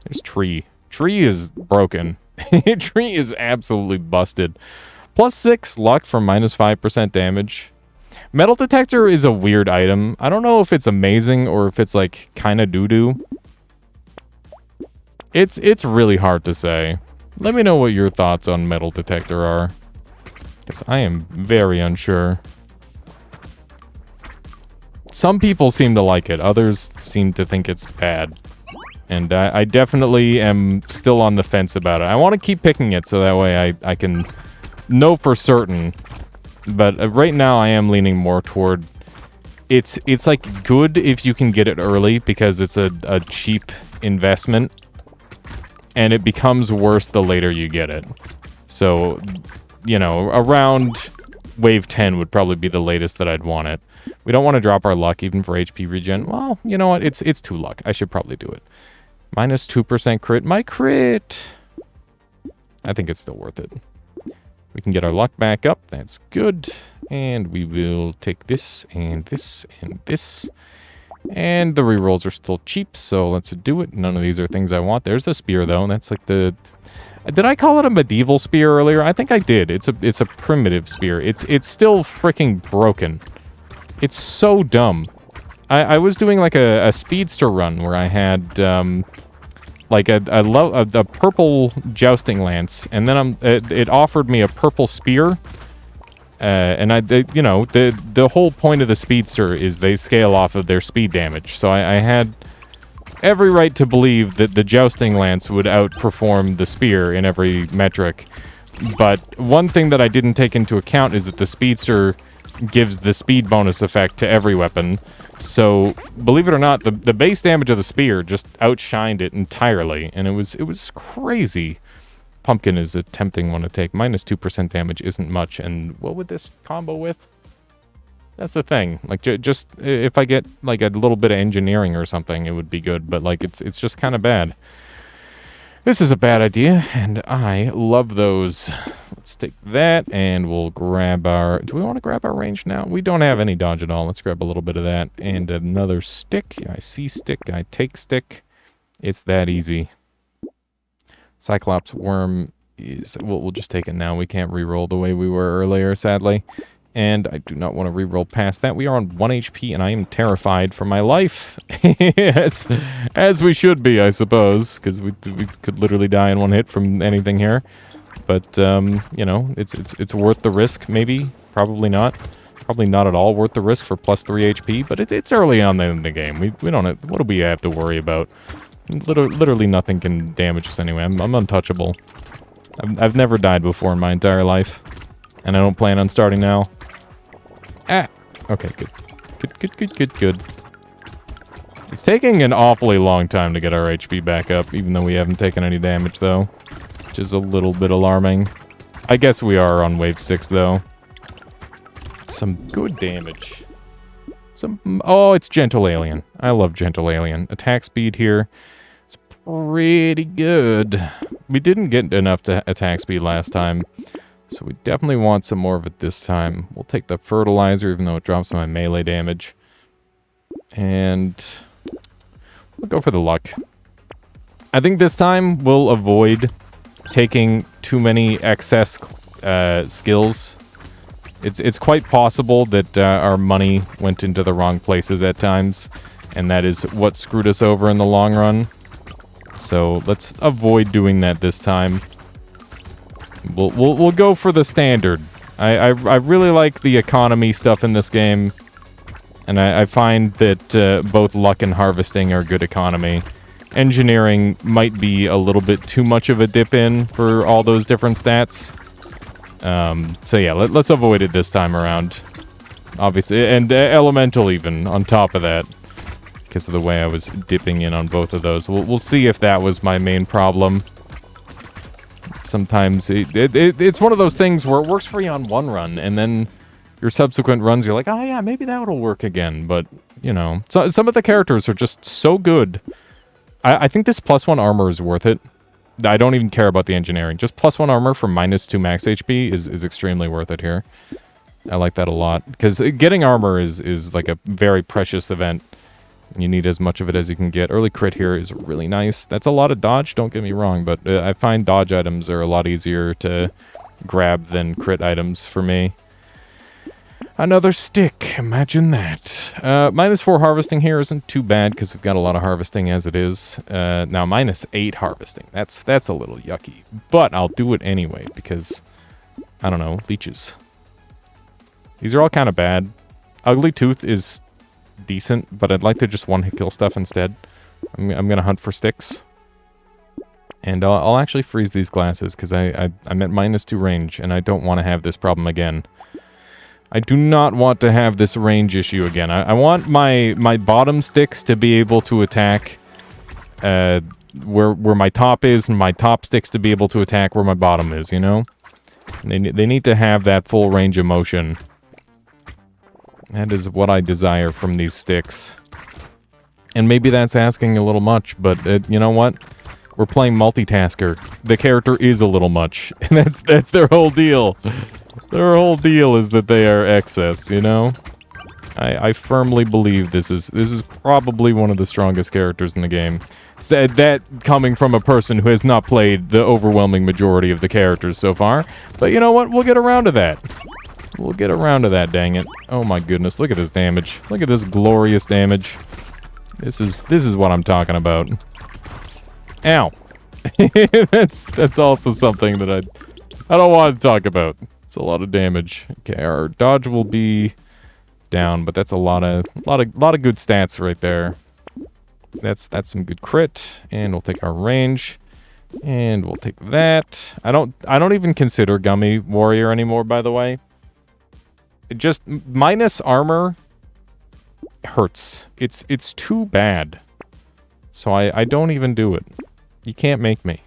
There's Tree. Tree is broken. Tree is absolutely busted. +6 luck for -5% damage. Metal detector is a weird item. I don't know if it's amazing or if it's like kind of doo-doo. It's really hard to say. Let me know what your thoughts on metal detector are, because I am very unsure. Some people seem to like it. Others seem to think it's bad. And I definitely am still on the fence about it. I want to keep picking it so that way I can know for certain. But right now I am leaning more toward it's like good if you can get it early because it's a cheap investment, and it becomes worse the later you get it. So, you know, around wave 10 would probably be the latest that I'd want it. We don't want to drop our luck even for HP regen. Well, you know what? It's 2 luck. I should probably do it. -2% crit. My crit! I think it's still worth it. We can get our luck back up. That's good. And we will take this and this and this. And the rerolls are still cheap, so let's do it. None of these are things I want. There's the spear, though. That's like the... Did I call it a medieval spear earlier? I think I did. It's a primitive spear. It's still freaking broken. It's so dumb. I was doing like a speedster run where I had like a purple jousting lance, and then it offered me a purple spear, and you know, the whole point of the speedster is they scale off of their speed damage. So I had every right to believe that the jousting lance would outperform the spear in every metric. But one thing that I didn't take into account is that the speedster gives the speed bonus effect to every weapon. So, believe it or not, the base damage of the spear just outshined it entirely, and it was crazy. Pumpkin is a tempting one to take. -2% damage isn't much, and what would this combo with? That's the thing. Like, just if I get like a little bit of engineering or something, it would be good, but like it's just kind of bad. This is a bad idea, and I love those. Let's take that, and we'll grab our... Do we want to grab our range now? We don't have any dodge at all. Let's grab a little bit of that. And another stick. I see stick. I take stick. It's that easy. Cyclops worm is... We'll just take it now. We can't reroll the way we were earlier, sadly. And I do not want to reroll past that. We are on 1 HP, and I am terrified for my life. Yes, as we should be, I suppose, because we could literally die in one hit from anything here. But, you know, it's worth the risk, maybe. Probably not. Probably not at all worth the risk for +3 HP, but it's early on in the game. We don't have... What do we have to worry about? Literally nothing can damage us anyway. I'm untouchable. I've never died before in my entire life. And I don't plan on starting now. Ah! Okay, good. It's taking an awfully long time to get our HP back up, even though we haven't taken any damage, though. which is a little bit alarming. I guess we are on wave 6, though. Some good damage. Oh, it's Gentle Alien. I love Gentle Alien. Attack speed here. It's pretty good. We didn't get enough to attack speed last time, so we definitely want some more of it this time. We'll take the fertilizer, even though it drops my melee damage. And we'll go for the luck. I think this time we'll avoid taking too many excess skills. It's quite possible that our money went into the wrong places at times, and that is what screwed us over in the long run. So let's avoid doing that this time. We'll go for the standard. I really like the economy stuff in this game, and I find that both luck and harvesting are good economy. Engineering might be a little bit too much of a dip in for all those different stats. So yeah, let's avoid it this time around. Obviously, and elemental even on top of that, because of the way I was dipping in on both of those. We'll see if that was my main problem. Sometimes it's one of those things where it works for you on one run, and then your subsequent runs, you're like, oh yeah, maybe that'll work again. But, you know, so, some of the characters are just so good. I think this +1 armor is worth it. I don't even care about the engineering. Just +1 armor for -2 max HP is extremely worth it here. I like that a lot, because getting armor is like a very precious event. You need as much of it as you can get. Early crit here is really nice. That's a lot of dodge, don't get me wrong, but I find dodge items are a lot easier to grab than crit items for me. Another stick, imagine that. -4 harvesting here isn't too bad, because we've got a lot of harvesting as it is. Now, -8 harvesting, that's a little yucky. But I'll do it anyway, because, I don't know, leeches. These are all kind of bad. Ugly Tooth is decent, but I'd like to just one-hit kill stuff instead. I'm going to hunt for sticks. And I'll actually freeze these glasses, because I'm at -2 range, and I don't want to have this problem again. I do not want to have this range issue again. I want my bottom sticks to be able to attack where my top is, and my top sticks to be able to attack where my bottom is, you know? They need to have that full range of motion. That is what I desire from these sticks. And maybe that's asking a little much, but you know what? We're playing Multitasker. The character is a little much, and that's their whole deal. Their whole deal is that they are excess, you know? I firmly believe this is probably one of the strongest characters in the game. That coming from a person who has not played the overwhelming majority of the characters so far. But you know what? We'll get around to that. We'll get around to that, dang it. Oh my goodness, look at this damage. Look at this glorious damage. This is what I'm talking about. Ow. that's also something that I don't want to talk about. It's a lot of damage. Okay, our dodge will be down, but that's a lot of good stats right there. That's some good crit, and we'll take our range, and we'll take that. I don't even consider Gummy Warrior anymore, by the way. It just minus armor hurts. It's too bad. So I don't even do it. You can't make me.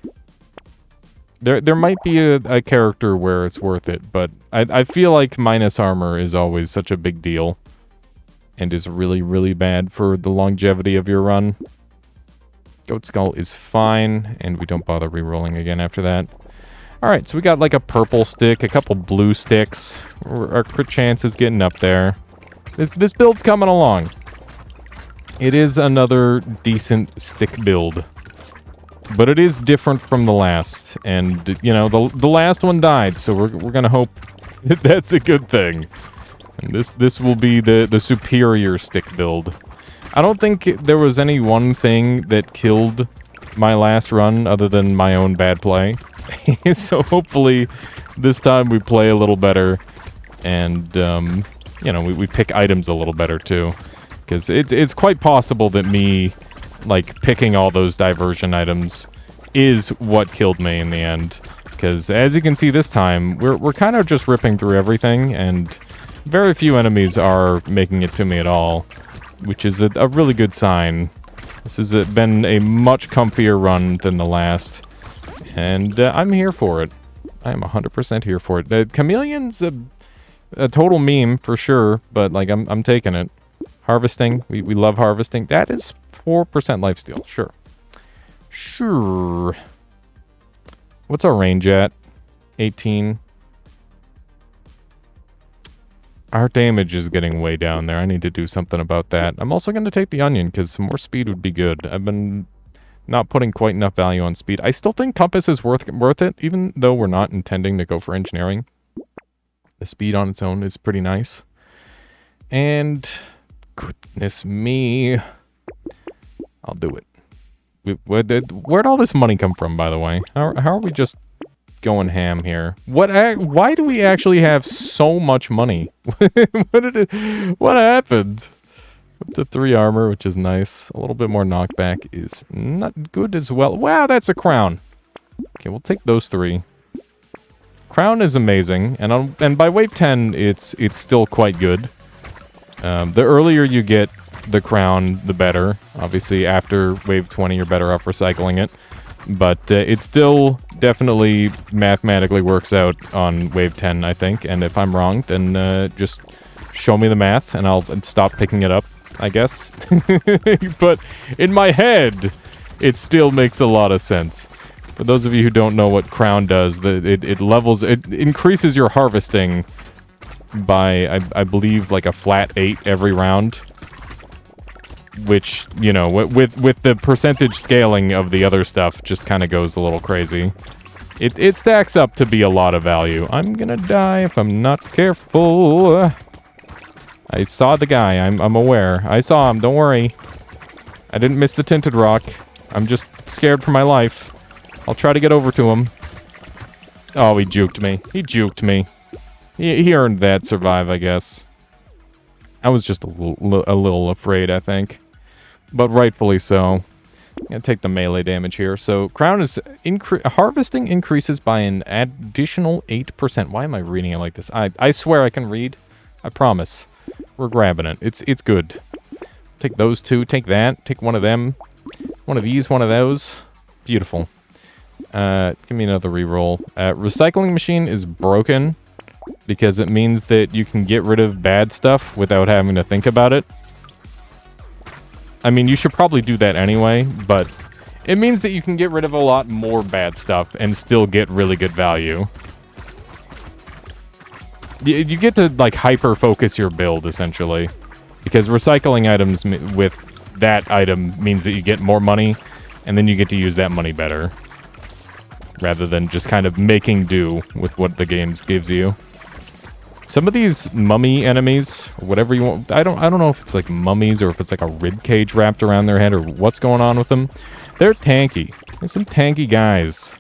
There might be a character where it's worth it, but I feel like minus armor is always such a big deal. And is really, really bad for the longevity of your run. Goat Skull is fine, and we don't bother re-rolling again after that. Alright, so we got like a purple stick, a couple blue sticks. Our crit chance is getting up there. This build's coming along. It is another decent stick build. But it is different from the last. And, you know, the last one died, so we're gonna hope that that's a good thing. And this will be the superior stick build. I don't think there was any one thing that killed my last run other than my own bad play. So hopefully this time we play a little better. And, you know, we pick items a little better too. Because it's quite possible that me, like, picking all those diversion items is what killed me in the end. Because as you can see this time, we're kind of just ripping through everything, and very few enemies are making it to me at all, which is a really good sign. This has been a much comfier run than the last, And I'm here for it. I am 100% here for it. Chameleon's a total meme for sure, but like I'm taking it. Harvesting, we love harvesting. That is 4% lifesteal, sure. Sure. What's our range at? 18. Our damage is getting way down there. I need to do something about that. I'm also going to take the onion because some more speed would be good. I've been not putting quite enough value on speed. I still think compass is worth it, even though we're not intending to go for engineering. The speed on its own is pretty nice. And goodness me, I'll do it. Where'd all this money come from, by the way? How are we just going ham here? Why do we actually have so much money? What happened? Up to 3 armor, which is nice. A little bit more knockback is not good as well. Wow, that's a crown. Okay, we'll take those 3. Crown is amazing, and by wave 10, it's still quite good. The earlier you get the crown, the better. Obviously, after wave 20, you're better off recycling it. But it still definitely mathematically works out on wave 10, I think. And if I'm wrong, then just show me the math, and I'll stop picking it up, I guess. But in my head, it still makes a lot of sense. For those of you who don't know what crown does, it increases your harvesting by, I believe, like a flat 8 every round. Which, you know, with the percentage scaling of the other stuff, just kind of goes a little crazy. It stacks up to be a lot of value. I'm gonna die if I'm not careful. I saw the guy. I'm aware. I saw him. Don't worry. I didn't miss the tinted rock. I'm just scared for my life. I'll try to get over to him. Oh, he juked me. He juked me. He earned that survive, I guess. I was just a little afraid, I think. But rightfully so. I'm going to take the melee damage here. So, crown is... harvesting increases by an additional 8%. Why am I reading it like this? I swear I can read. I promise. We're grabbing it. It's good. Take those 2. Take that. Take one of them. One of these. One of those. Beautiful. Give me another reroll. Recycling machine is broken. Because it means that you can get rid of bad stuff without having to think about it. I mean, you should probably do that anyway, but it means that you can get rid of a lot more bad stuff and still get really good value. You get to, like, hyper-focus your build, essentially. Because recycling items with that item means that you get more money, and then you get to use that money better. Rather than just kind of making do with what the game gives you. Some of these mummy enemies, or whatever you want, I don't know if it's like mummies or if it's like a rib cage wrapped around their head or what's going on with them. They're tanky. They're some tanky guys.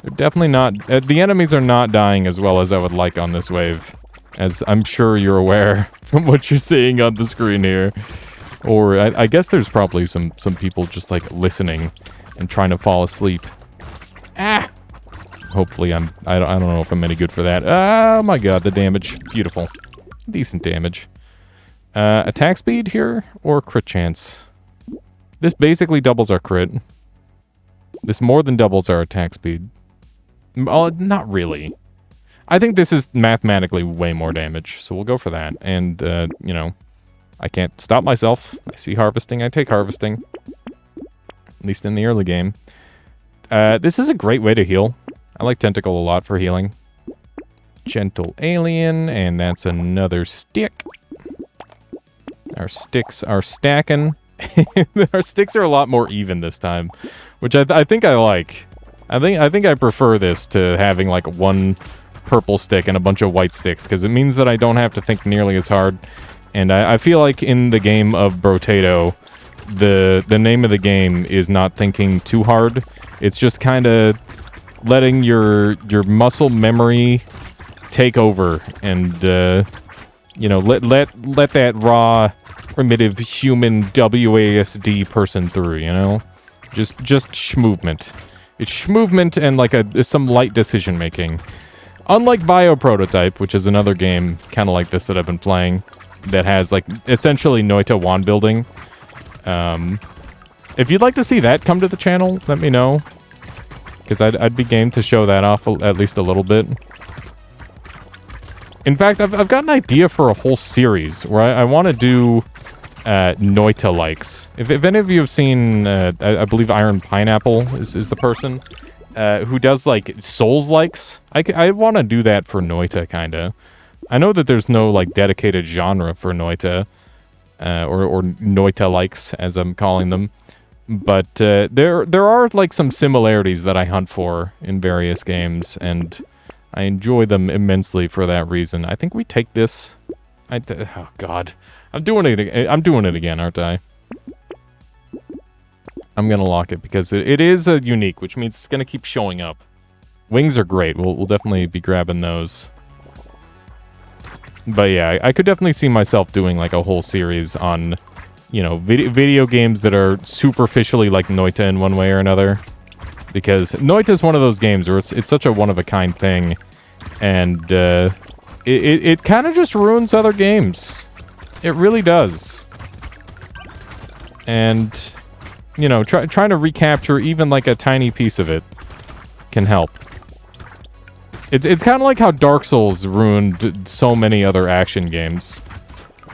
They're definitely not... the enemies are not dying as well as I would like on this wave. As I'm sure you're aware from what you're seeing on the screen here. Or I guess there's probably some people just like listening and trying to fall asleep. Ah! Hopefully I don't know if I'm any good for that. Oh my god, the damage. Beautiful. Decent damage. Attack speed here or crit chance? This basically doubles our crit. This more than doubles our attack speed. Oh, not really. I think this is mathematically way more damage, so we'll go for that. And, you know, I can't stop myself. I see harvesting, I take harvesting. At least in the early game. This is a great way to heal. I like Tentacle a lot for healing. Gentle Alien, and that's another stick. Our sticks are stacking. Our sticks are a lot more even this time, which I think I like. I think I prefer this to having like one purple stick and a bunch of white sticks, because it means that I don't have to think nearly as hard. And I feel like in the game of Brotato, the name of the game is not thinking too hard. It's just kind of letting your muscle memory take over and you know, let that raw primitive human WASD person through, you know? Just schmovement. It's schmovement and like some light decision making. Unlike Prototype, which is another game kind of like this that I've been playing that has like essentially Noita wand building. If you'd like to see that come to the channel, let me know. Because I'd be game to show that off at least a little bit. In fact, I've got an idea for a whole series where I want to do Noita likes. If any of you have seen, I believe Iron Pineapple is the person who does like Souls likes. I want to do that for Noita, kinda. I know that there's no like dedicated genre for Noita, or Noita likes as I'm calling them, but there are like some similarities that I hunt for in various games, and I enjoy them immensely for that reason. I think we take this. Oh God, I'm doing it again, aren't I? I'm gonna lock it because it is a unique, which means it's gonna keep showing up. Wings are great. We'll definitely be grabbing those. But yeah, I could definitely see myself doing like a whole series on, you know, video games that are superficially like Noita in one way or another. Because Noita is one of those games where it's such a one-of-a-kind thing, and it kind of just ruins other games. It really does. And, you know, trying to recapture even like a tiny piece of it can help. It's kind of like how Dark Souls ruined so many other action games.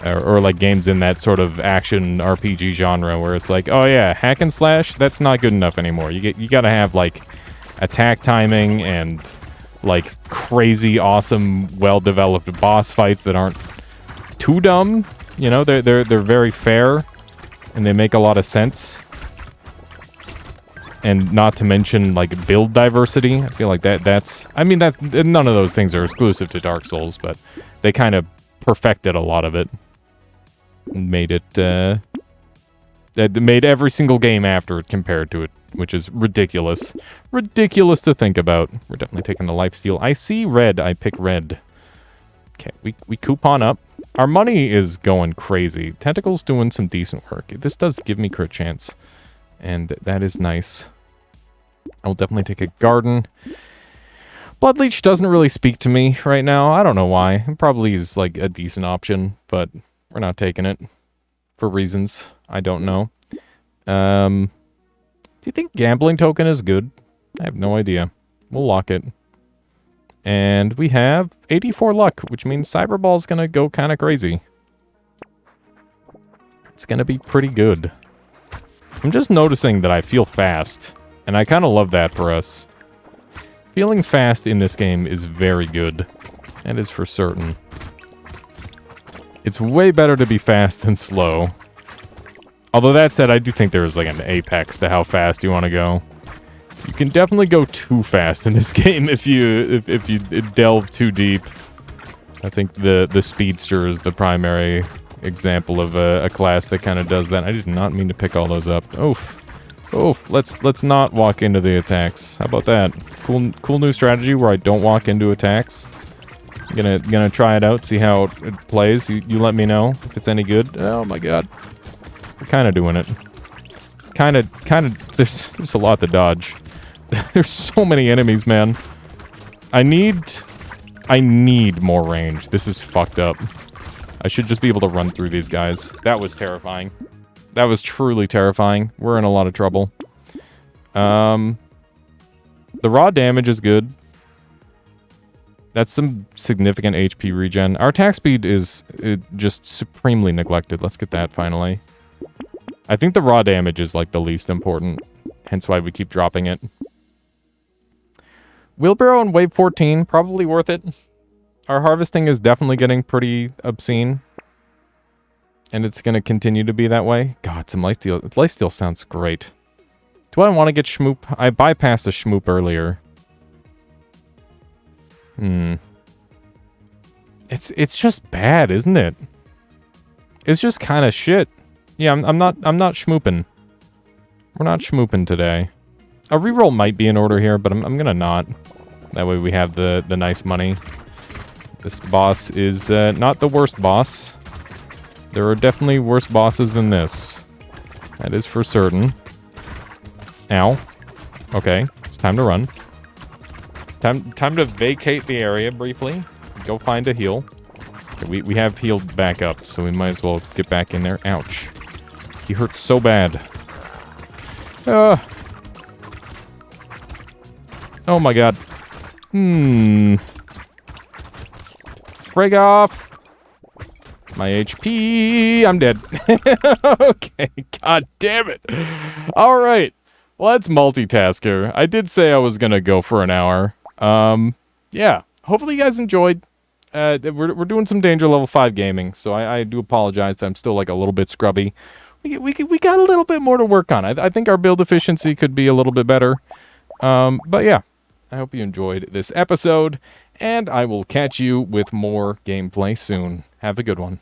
Or like games in that sort of action RPG genre where it's like, oh yeah, hack and slash, that's not good enough anymore. You gotta have like attack timing and like crazy awesome well-developed boss fights that aren't too dumb. You know, they're very fair and they make a lot of sense. And not to mention like build diversity. I feel like that's none of those things are exclusive to Dark Souls, but they kind of perfected a lot of it. Made it, made every single game after it compared to it, which is ridiculous. Ridiculous to think about. We're definitely taking the lifesteal. I see red, I pick red. Okay, we coupon up. Our money is going crazy. Tentacle's doing some decent work. This does give me crit chance, and that is nice. I will definitely take a garden. Blood Leech doesn't really speak to me right now. I don't know why. It probably is like a decent option, but we're not taking it for reasons I don't know. Do you think Gambling Token is good? I have no idea. We'll lock it. And we have 84 luck, which means Cyberball's gonna go kind of crazy. It's gonna be pretty good. I'm just noticing that I feel fast, and I kind of love that for us. Feeling fast in this game is very good. That is for certain. It's way better to be fast than slow. Although that said, I do think there is like an apex to how fast you want to go. You can definitely go too fast in this game if you delve too deep. I think the Speedster is the primary example of a class that kind of does that. I did not mean to pick all those up. Oof. Oof. Let's not walk into the attacks. How about that? Cool new strategy where I don't walk into attacks. Gonna try it out, see how it plays. You let me know if it's any good. Oh my god. We're kind of doing it. Kind of, there's a lot to dodge. There's so many enemies, man. I need more range. This is fucked up. I should just be able to run through these guys. That was terrifying. That was truly terrifying. We're in a lot of trouble. The raw damage is good. That's some significant HP regen. Our attack speed is just supremely neglected. Let's get that finally. I think the raw damage is like the least important. Hence why we keep dropping it. Wheelbarrow and Wave 14, probably worth it. Our harvesting is definitely getting pretty obscene. And it's going to continue to be that way. God, some lifesteal. Lifesteal sounds great. Do I want to get Schmoop? I bypassed a Schmoop earlier. It's just bad, isn't it? It's just kind of shit. Yeah, I'm not schmooping. We're not schmooping today. A reroll might be in order here, but I'm gonna not. That way we have the nice money. This boss is not the worst boss. There are definitely worse bosses than this. That is for certain. Ow. Okay, it's time to run. Time to vacate the area briefly. Go find a heal. Okay, we have healed back up, so we might as well get back in there. Ouch. He hurts so bad. Oh my god. Break off. My HP. I'm dead. Okay. God damn it. All right. Let's multitasker. I did say I was gonna go for an hour. Yeah. Hopefully you guys enjoyed. We're doing some Danger Level 5 gaming, so I do apologize that I'm still like a little bit scrubby. We got a little bit more to work on. I think our build efficiency could be a little bit better. But yeah. I hope you enjoyed this episode, and I will catch you with more gameplay soon. Have a good one.